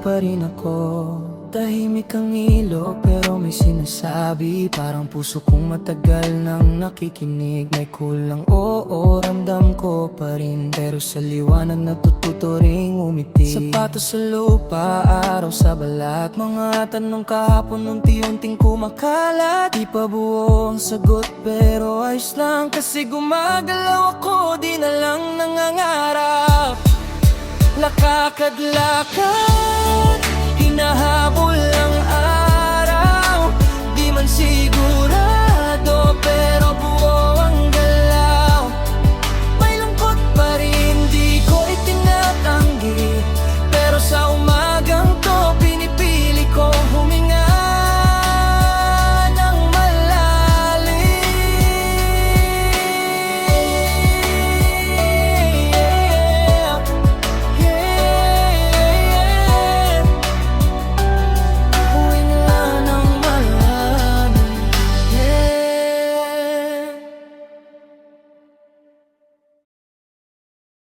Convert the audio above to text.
pa rin ako. Tahimik ang ilog pero may sinasabi. Parang puso kong matagal nang nakikinig. May kulang, oo, ramdam ko pa rin. Pero sa liwanag natututo ring umiti. Sapatos sa lupa, araw sa balat. Mga tanong kahapon unti-unting kumakalat. Di pa buo ang sagot pero ayos lang. Kasi gumagalaw ako, di na lang nangangarap. Lakad-lakad, hinahabol ang